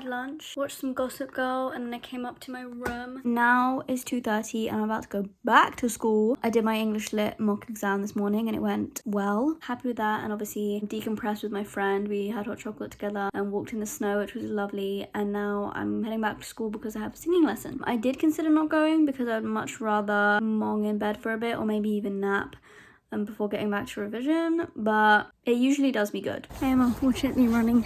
had lunch, watched some Gossip Girl, and then I came up to my room. Now it's 2:30 and I'm about to go back to school. I did my English Lit mock exam this morning and it went well. Happy with that, and obviously decompressed with my friend. We had hot chocolate together and walked in the snow, which was lovely. And now I'm heading back to school because I have a singing lesson. I did consider not going because I'd much rather mong in bed for a bit or maybe even nap before getting back to revision, but it usually does me good. I am unfortunately running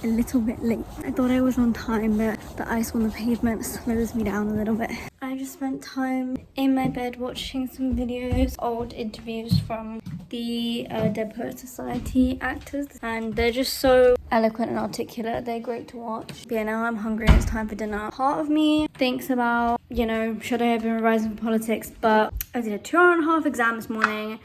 a little bit late. I thought I was on time, but the ice on the pavement slows me down a little bit. I just spent time in my bed watching some videos, old interviews from the Dead Poets Society actors, and they're just so eloquent and articulate. They're great to watch. But yeah, now I'm hungry and it's time for dinner. Part of me thinks about, you know, should I have been revising for politics, but I did a 2.5-hour exam this morning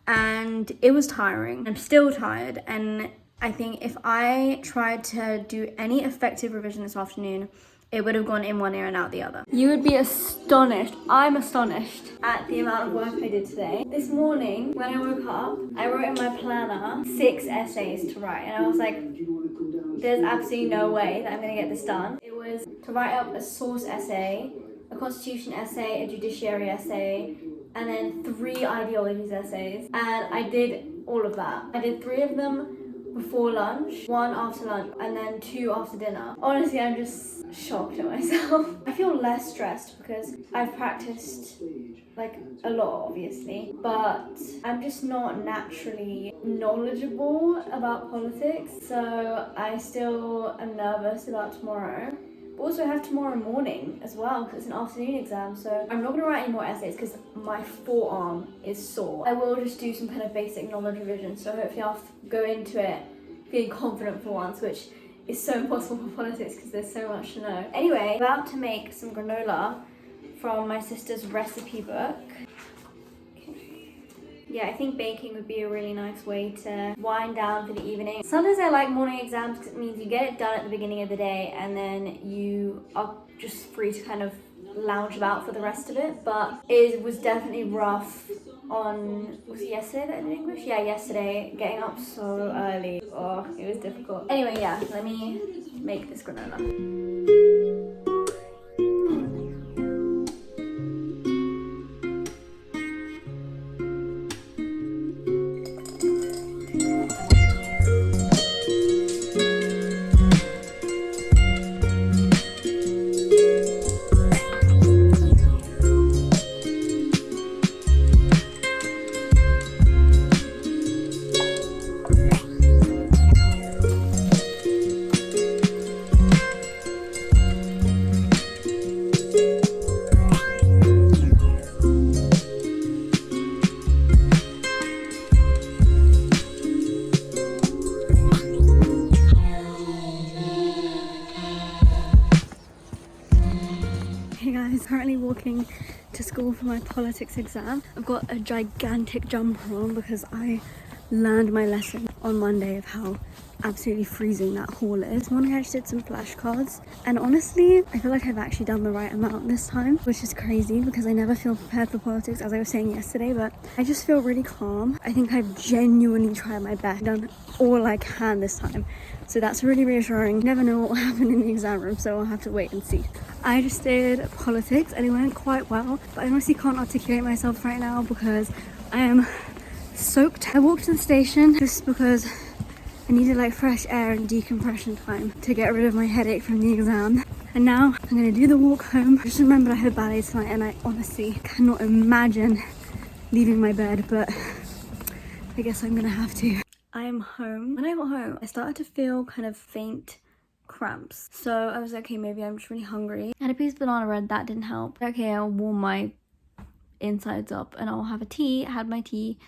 and it was tiring. I'm still tired, and I think if I tried to do any effective revision this afternoon, it would have gone in one ear and out the other. You would be astonished. I'm astonished at the amount of work I did today. This morning, when I woke up, I wrote in my planner 6 essays to write, and I was like, there's absolutely no way that I'm gonna get this done. It was to write up a source essay, a constitution essay, a judiciary essay, and then 3 ideologies essays. And I did all of that. I did 3 of them before lunch, 1 after lunch, and then 2 after dinner. Honestly, I'm just shocked at myself. I feel less stressed because I've practiced like a lot, obviously, but I'm just not naturally knowledgeable about politics, so I still am nervous about tomorrow. But also I have tomorrow morning as well because it's an afternoon exam, so I'm not going to write any more essays because my forearm is sore. I will just do some kind of basic knowledge revision, so hopefully I'll go into it feeling confident for once, which is so impossible for politics because there's so much to know. Anyway, about to make some granola from my sister's recipe book. Yeah, I think baking would be a really nice way to wind down for the evening. Sometimes I like morning exams because it means you get it done at the beginning of the day and then you are just free to kind of lounge about for the rest of it. But it was definitely rough on, was it yesterday that I did English? Yeah, yesterday, getting up so early. Oh, it was difficult. Anyway, yeah, let me make this granola. Hey guys, currently walking to school for my politics exam. I've got a gigantic jumper on because I learned my lesson on Monday of how absolutely freezing that hall is. This morning I just did some flashcards, and honestly I feel like I've actually done the right amount this time, which is crazy because I never feel prepared for politics, as I was saying yesterday, but I just feel really calm. I think I've genuinely tried my best, done all I can this time, so that's really reassuring. You never know what will happen in the exam room, so I'll have to wait and see. I just did politics and it went quite well, but I honestly can't articulate myself right now because I am soaked. I walked to the station just because I needed like fresh air and decompression time to get rid of my headache from the exam. And now I'm gonna do the walk home. I just remembered I had ballet tonight and I honestly cannot imagine leaving my bed, but I guess I'm gonna have to. I am home. When I got home, I started to feel kind of faint cramps. So I was like, okay, maybe I'm just really hungry. I had a piece of banana bread, that didn't help. Okay, I'll warm my insides up and I'll have a tea. I had my tea.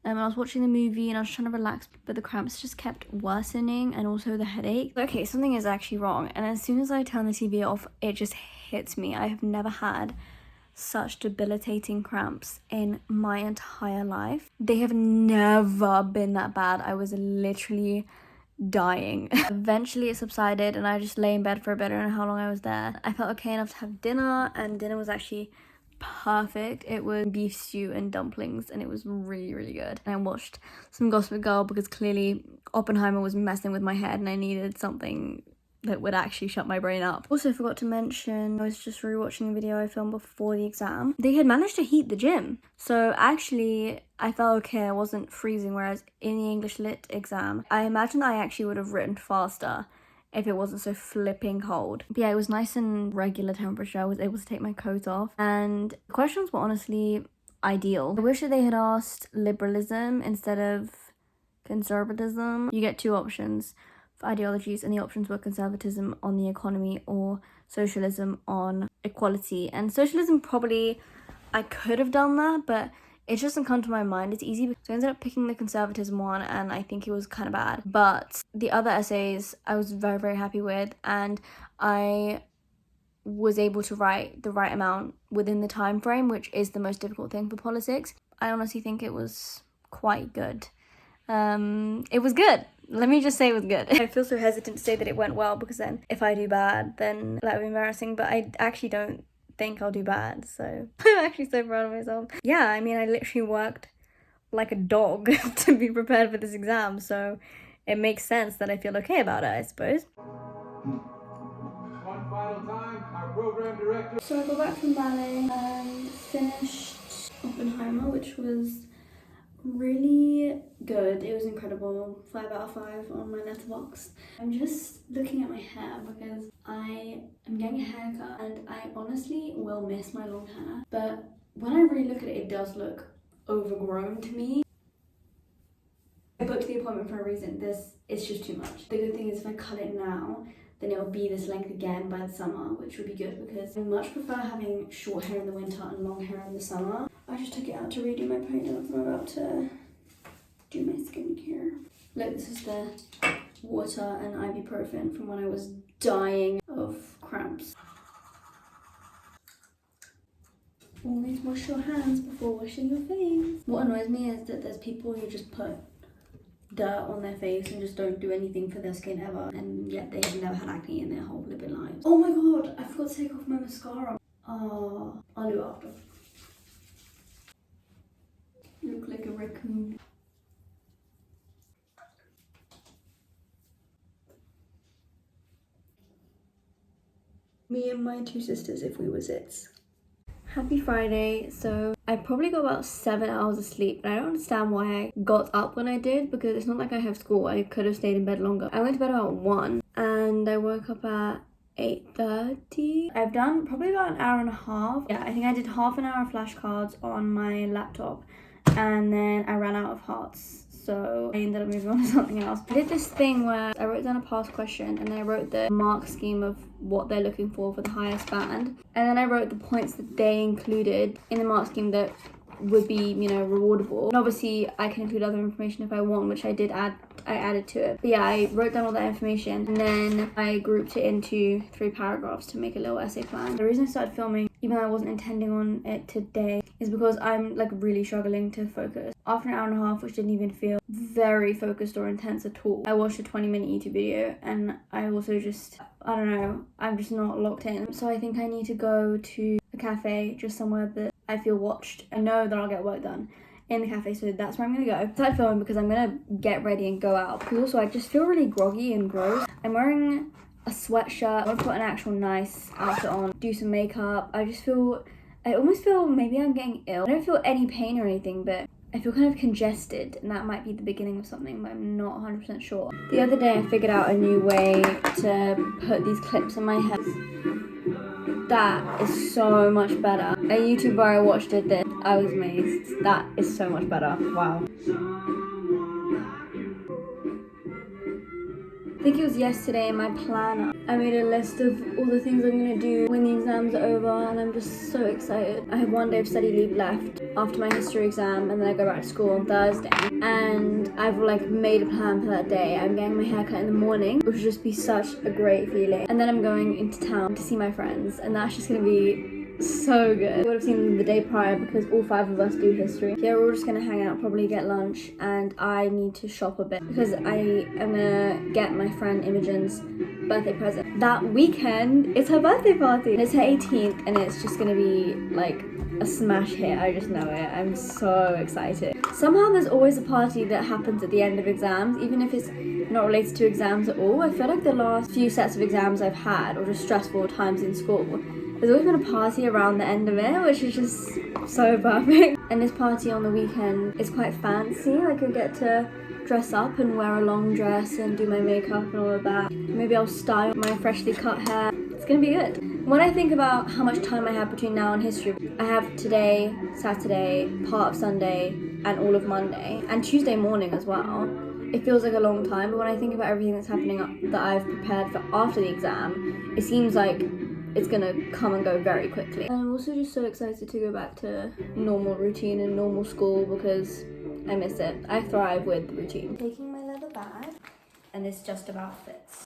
I was watching the movie and I was trying to relax, but the cramps just kept worsening and also the headache. Okay, something is actually wrong. And as soon as I turn the TV off, it just hits me. I have never had such debilitating cramps in my entire life. They have never been that bad. I was literally dying. Eventually it subsided and I just lay in bed for a bit. I don't know how long I was there. I felt okay enough to have dinner, and dinner was actually perfect. It was beef stew and dumplings and it was really, really good. And I watched some Gossip Girl because clearly Oppenheimer was messing with my head and I needed something that would actually shut my brain up. Also forgot to mention, I was just rewatching a video I filmed before the exam. They had managed to heat the gym. So actually, I felt okay, I wasn't freezing, whereas in the English Lit exam, I imagine I actually would have written faster if it wasn't so flipping cold. But yeah, it was nice and regular temperature. I was able to take my coat off. And the questions were honestly ideal. I wish that they had asked liberalism instead of conservatism. You get two options for ideologies, and the options were conservatism on the economy or socialism on equality. And socialism, probably I could have done that, but it just doesn't come to my mind. It's easy, so I ended up picking the conservatism one, and I think it was kind of bad. But the other essays I was very, very happy with, and I was able to write the right amount within the time frame, which is the most difficult thing for politics. I honestly think it was quite good. It was good. Let me just say it was good. I feel so hesitant to say that it went well, because then if I do bad, then that would be embarrassing, but I actually don't think I'll do bad, so I'm actually so proud of myself. Yeah, I mean, I literally worked like a dog to be prepared for this exam, so it makes sense that I feel okay about it, I suppose. One final time, our program director. So I got back from ballet and finished Oppenheimer, which was really good. It was incredible. 5 out of 5 on my letterbox. I'm just looking at my hair because I am getting a haircut, and I honestly will miss my long hair, but when I really look at it, it does look overgrown to me. I booked the appointment for a reason. It's just too much. The good thing is if I cut it now, then it will be this length again by the summer, which would be good, because I much prefer having short hair in the winter and long hair in the summer. I just took it out to redo my ponytail because I'm about to do my skincare. Look, this is the water and ibuprofen from when I was dying of cramps. Always wash your hands before washing your face. What annoys me is that there's people who just put dirt on their face and just don't do anything for their skin ever, and yet they have never had acne in their whole living lives. Oh my god, I forgot to take off my mascara. I'll do it after. You look like a raccoon. Me and my two sisters if we were zits. Happy Friday. So I probably got about 7 hours of sleep, and I don't understand why I got up when I did, because it's not like I have school. I could have stayed in bed longer. I went to bed about 1 and I woke up at 8:30. I've done probably about an hour and a half. Yeah, I think I did half an hour of flashcards on my laptop, and then I ran out of hearts, so I ended up moving on to something else. I did this thing where I wrote down a past question, and then I wrote the mark scheme of what they're looking for the highest band, and then I wrote the points that they included in the mark scheme that would be, you know, rewardable. And obviously I can include other information if I want, which I did add. I added to it. But yeah, I wrote down all that information, and then I grouped it into 3 paragraphs to make a little essay plan. The reason I started filming, even though I wasn't intending on it today, is because I'm like really struggling to focus. After an hour and a half, which didn't even feel very focused or intense at all, I watched a 20-minute YouTube video, and I also just, I don't know, I'm just not locked in. So I think I need to go to a cafe, just somewhere that I feel watched. I know that I'll get work done in the cafe, so that's where I'm gonna go. Start filming because I'm gonna get ready and go out. Because also I just feel really groggy and gross. I'm wearing a sweatshirt. I want to put an actual nice outfit on, do some makeup. I almost feel maybe I'm getting ill. I don't feel any pain or anything, but I feel kind of congested, and that might be the beginning of something, but I'm not 100% sure. The other day I figured out a new way to put these clips in my head. That is so much better. A YouTuber I watched did this. I was amazed. That is so much better. Wow. I think it was yesterday in my planner, I made a list of all the things I'm gonna do when the exams are over, and I'm just so excited. I have 1 day of study leave left after my history exam, and then I go back to school on Thursday. And I've like made a plan for that day. I'm getting my hair cut in the morning, which would just be such a great feeling. And then I'm going into town to see my friends, and that's just gonna be so good. I would have seen them the day prior because all 5 of us do history. Yeah, we're all just gonna hang out, probably get lunch, and I need to shop a bit because I am gonna get my friend Imogen's birthday present. That weekend, it's her birthday party. And it's her 18th, and it's just gonna be like a smash hit. I just know it. I'm so excited. Somehow there's always a party that happens at the end of exams, even if it's not related to exams at all. I feel like the last few sets of exams I've had, or just stressful times in school, there's always been a party around the end of it, which is just so perfect. And this party on the weekend is quite fancy. Like I get to dress up and wear a long dress and do my makeup and all of that. Maybe I'll style my freshly cut hair. It's gonna be good. When I think about how much time I have between now and history, I have today, Saturday, part of Sunday, and all of Monday, and Tuesday morning as well. It feels like a long time, but when I think about everything that's happening that I've prepared for after the exam, it seems like it's gonna come and go very quickly. And I'm also just so excited to go back to normal routine and normal school because I miss it. I thrive with routine. Taking my leather bag, and this just about fits.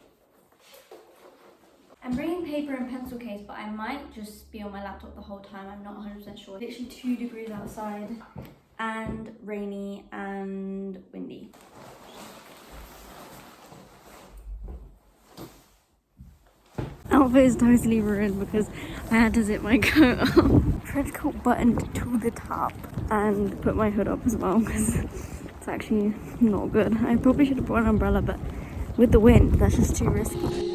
I'm bringing paper and pencil case, but I might just be on my laptop the whole time. I'm not 100% sure. Literally 2 degrees outside and rainy and windy. Outfit is totally ruined because I had to zip my coat up. Trench coat buttoned to the top and put my hood up as well because it's actually not good. I probably should have brought an umbrella, but with the wind, that's just too risky.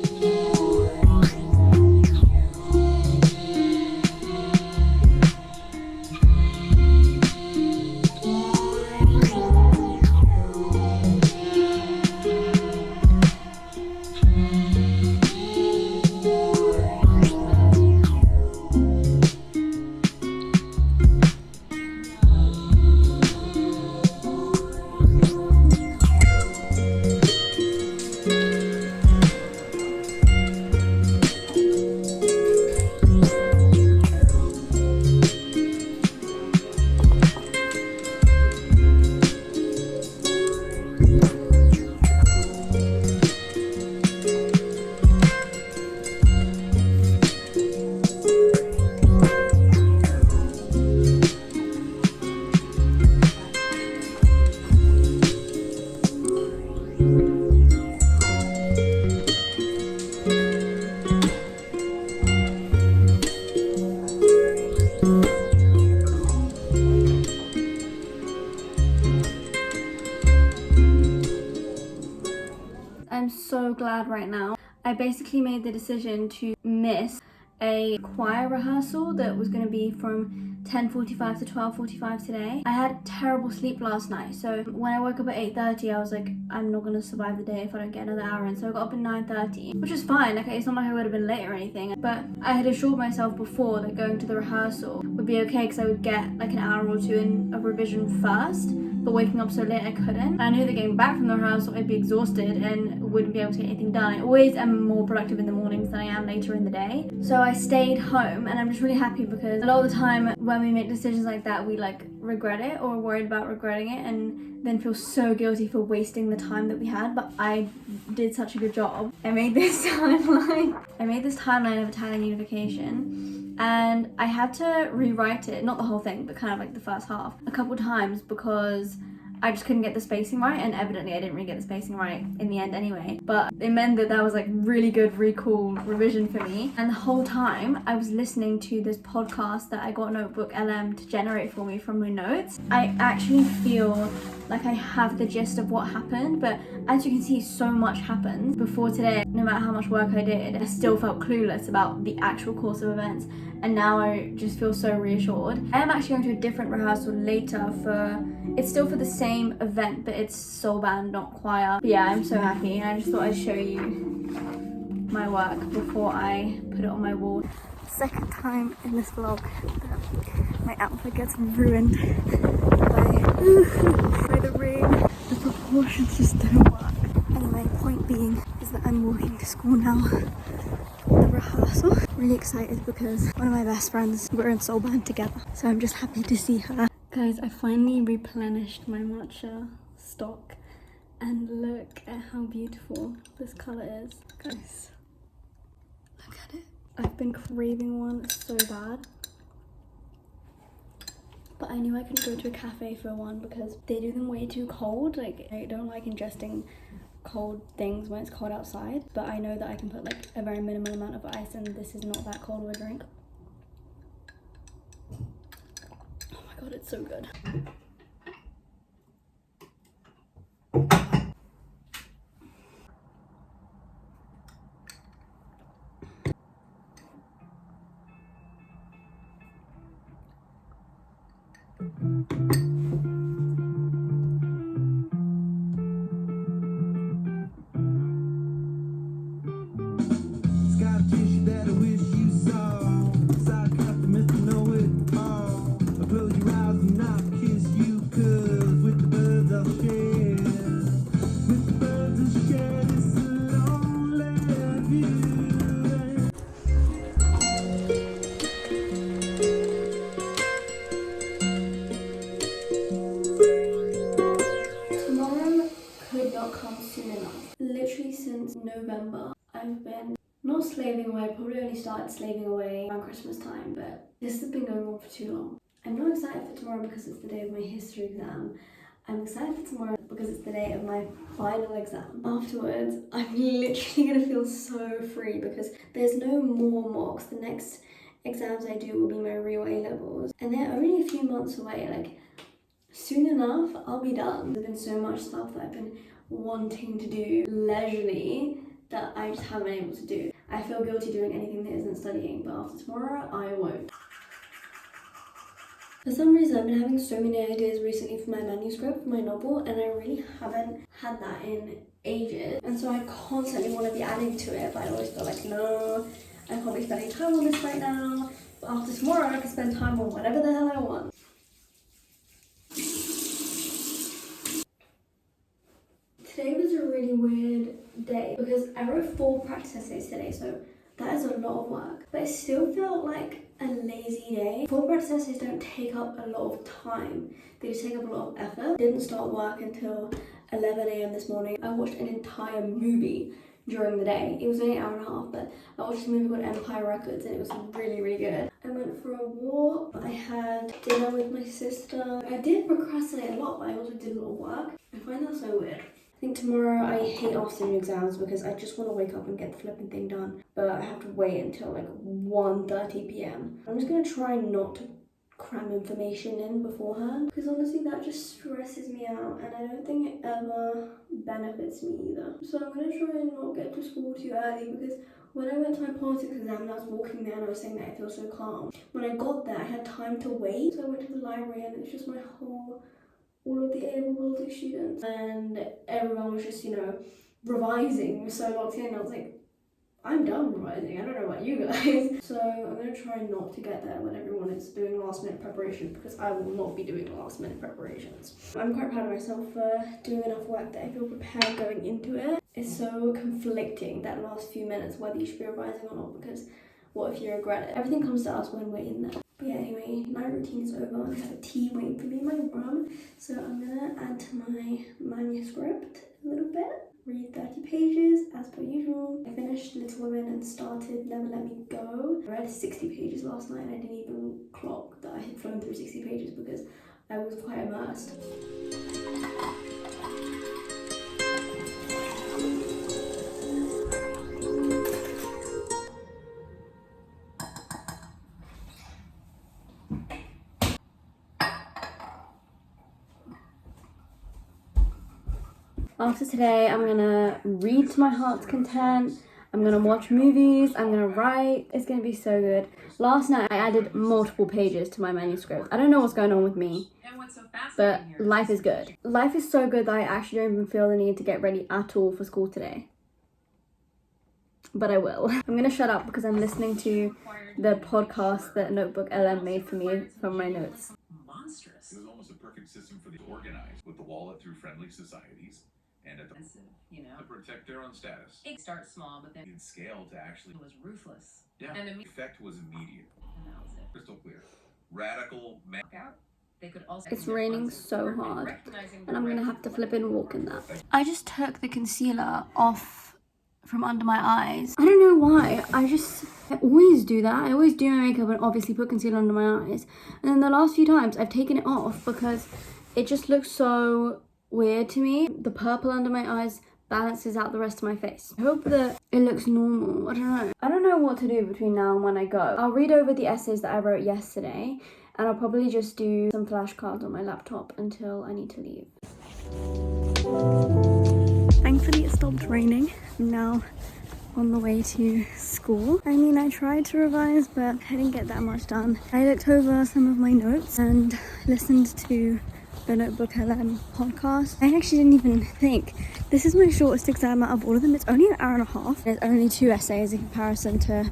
I'm so glad right now. I basically made the decision to miss a choir rehearsal that was going to be from 10:45 to 12:45 today. I had terrible sleep last night, so when I woke up at 8:30 I was like, I'm not going to survive the day if I don't get another hour in. So I got up at 9:30, which is fine. Like, it's not like I would have been late or anything, but I had assured myself before that going to the rehearsal would be okay because I would get like an hour or two in of revision first. But waking up so late I couldn't. I knew that getting back from the rehearsal I'd be exhausted and wouldn't be able to get anything done. I always am more productive in the mornings than I am later in the day. So I stayed home, and I'm just really happy because a lot of the time when we make decisions like that, we like regret it or are worried about regretting it and then feel so guilty for wasting the time that we had. But I did such a good job. I made this timeline of Italian unification, and I had to rewrite it, not the whole thing, but kind of like the first half, a couple times because I just couldn't get the spacing right, and evidently I didn't really get the spacing right in the end anyway. But it meant that was like really good, really cool revision for me. And the whole time I was listening to this podcast that I got Notebook LM to generate for me from my notes. I actually feel like I have the gist of what happened, but as you can see, so much happened before today. No matter how much work I did, I still felt clueless about the actual course of events, and now I just feel so reassured. I am actually going to a different rehearsal later it's still for the same event, but it's soul band, not choir. But yeah, I'm so happy, and I just thought I'd show you my work before I put it on my wall. Second time in this vlog that my outfit gets ruined by the rain. The proportions just don't work. Anyway, point being is that I'm walking to school now. The rehearsal. Really excited because one of my best friends, we're in soul band together, so I'm just happy to see her. Guys, I finally replenished my matcha stock, and look at how beautiful this colour is. Guys, look at it. I've been craving one so bad, but I knew I couldn't go to a cafe for one because they do them way too cold. Like, I don't like ingesting cold things when it's cold outside, but I know that I can put like a very minimal amount of ice, and this is not that cold of a drink. Oh my god, it's so good. Tomorrow could not come soon enough. Literally since November, I've been not slaving away. I probably only started slaving away around Christmas time, but this has been going on for too long. I'm not excited for tomorrow because it's the day of my history exam. I'm excited for tomorrow because it's the day of my final exam. Afterwards, I'm literally gonna feel so free because there's no more mocks. The next exams I do will be my real A-levels, and they're only a few months away. Like, soon enough, I'll be done. There's been so much stuff that I've been wanting to do leisurely that I just haven't been able to do. I feel guilty doing anything that isn't studying, but after tomorrow, I won't. For some reason, I've been having so many ideas recently for my manuscript, for my novel, and I really haven't had that in ages. And so I constantly want to be adding to it, but I always feel like, no, I can't be spending time on this right now. But after tomorrow, I can spend time on whatever the hell I want. Today was a really weird day because I wrote 4 practice essays today, so that is a lot of work. But it still felt like a lazy day. 4 practice essays don't take up a lot of time. They just take up a lot of effort. Didn't start work until 11 a.m. this morning. I watched an entire movie during the day. It was only an hour and a half, but I watched a movie called Empire Records and it was really, really good. I went for a walk. I had dinner with my sister. I did procrastinate a lot, but I also did a lot of work. I find that so weird. I think tomorrow I hate afternoon exams because I just want to wake up and get the flipping thing done, but I have to wait until like 1:30 p.m. I'm just going to try not to cram information in beforehand because honestly that just stresses me out and I don't think it ever benefits me either. So I'm going to try and not get to school too early because when I went to my politics exam and I was walking there and I was saying that I feel so calm, when I got there I had time to wait, so I went to the library and it's just all of the A-level politics students and everyone was just, revising. Was so locked in. I was like, I'm done revising. I don't know about you guys. So I'm going to try not to get there when everyone is doing last minute preparations because I will not be doing last minute preparations. I'm quite proud of myself for doing enough work that I feel prepared going into it. It's so conflicting that last few minutes whether you should be revising or not because what if you regret it? Everything comes to us when we're in there. But yeah, anyway, my routine is over and I have a tea waiting for me in my room. So I'm gonna add to my manuscript a little bit. Read 30 pages as per usual. I finished Little Women and started Never Let Me Go. I read 60 pages last night and I didn't even clock that I had flown through 60 pages because I was quite immersed. After today, I'm gonna read to my heart's content, I'm gonna watch movies, I'm gonna write. It's gonna be so good. Last night, I added multiple pages to my manuscript. I don't know what's going on with me, but life is good. Life is so good that I actually don't even feel the need to get ready at all for school today. But I will. I'm gonna shut up because I'm listening to the podcast that Notebook LM made for me from my notes. Monstrous. It was almost a perfect system for the organized with the wallet through friendly societies and at the to protect their own status. It starts small, but then In scale to actually it was ruthless. yeah. And The effect was immediate, and that was it. crystal clear, radical. Out. They could also It's raining so hard and I'm gonna have to flip and walk in that. I just took the concealer off from under my eyes. I don't know why. I always do that. I always do my makeup and obviously put concealer under my eyes. And then the last few times I've taken it off because it just looks so weird to me. The purple under my eyes balances out the rest of my face. I hope that it looks normal. I don't know. I don't know what to do between now and when I go. I'll read over the essays that I wrote yesterday and I'll probably just do some flashcards on my laptop until I need to leave. Thankfully it stopped raining. I'm now on the way to school. I mean, I tried to revise, but I didn't get that much done. I looked over some of my notes and listened to the Notebook LM podcast. I actually didn't even think. This is my shortest exam out of all of them. It's only an hour and a half. There's only 2 essays in comparison to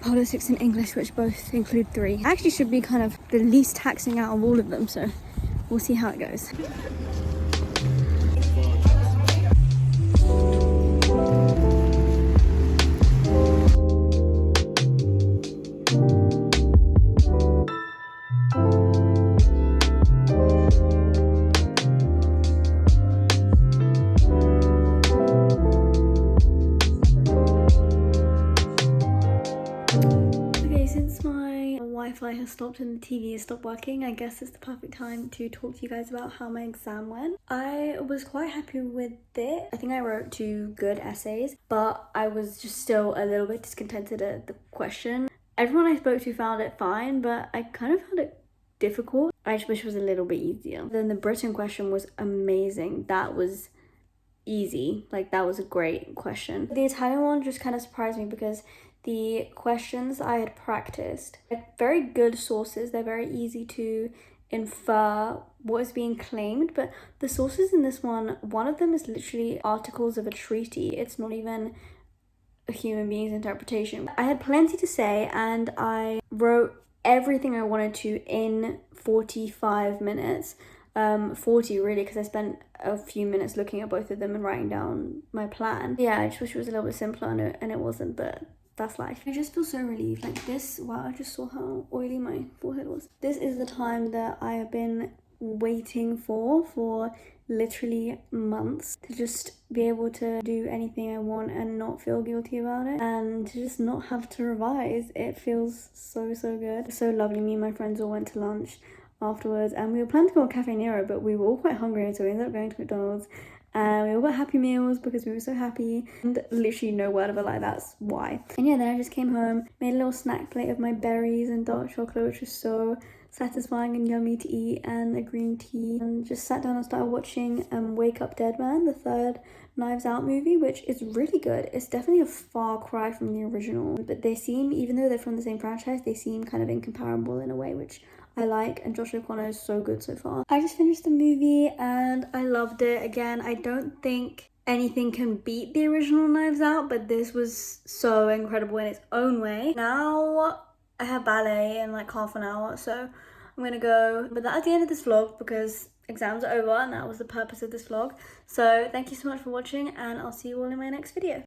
politics and English, which both include 3. I actually should be kind of the least taxing out of all of them, so we'll see how it goes. Wi-Fi has stopped and the TV has stopped working. I guess it's the perfect time to talk to you guys about how my exam went. I was quite happy with it. I think I wrote 2 good essays, but I was just still a little bit discontented at the question. Everyone I spoke to found it fine, but I kind of found it difficult. I just wish it was a little bit easier. Then the Britain question was amazing. That was easy. Like, that was a great question. The Italian one just kind of surprised me because the questions I had practiced, they're very good sources. They're very easy to infer what is being claimed, but the sources in this one of them is literally articles of a treaty. It's not even a human being's interpretation. I had plenty to say and I wrote everything I wanted to in 45 minutes. 40 really, because I spent a few minutes looking at both of them and writing down my plan. Yeah, I just wish it was a little bit simpler and it wasn't, but that's life. I just feel so relieved. Like this, wow, I just saw how oily my forehead was. This is the time that I have been waiting for literally months, to just be able to do anything I want and not feel guilty about it, and to just not have to revise. It feels so good. It's so lovely. Me and my friends all went to lunch afterwards and we were planning to go to Cafe Nero, but we were all quite hungry, so we ended up going to McDonald's. We all got Happy Meals because we were so happy, and literally no word of a lie, that's why. And yeah, then I just came home, made a little snack plate of my berries and dark chocolate, which was so satisfying and yummy to eat, and a green tea, and just sat down and started watching Wake Up Dead Man, the 3rd Knives Out movie, which is really good. It's definitely a far cry from the original, but they seem, even though they're from the same franchise, they seem kind of incomparable in a way, which I like, and Josh O'Connor is so good so far. I just finished the movie and I loved it. Again, I don't think anything can beat the original Knives Out, but this was so incredible in its own way. Now I have ballet in like half an hour, so I'm gonna go. But that's the end of this vlog because exams are over and that was the purpose of this vlog. So thank you so much for watching and I'll see you all in my next video.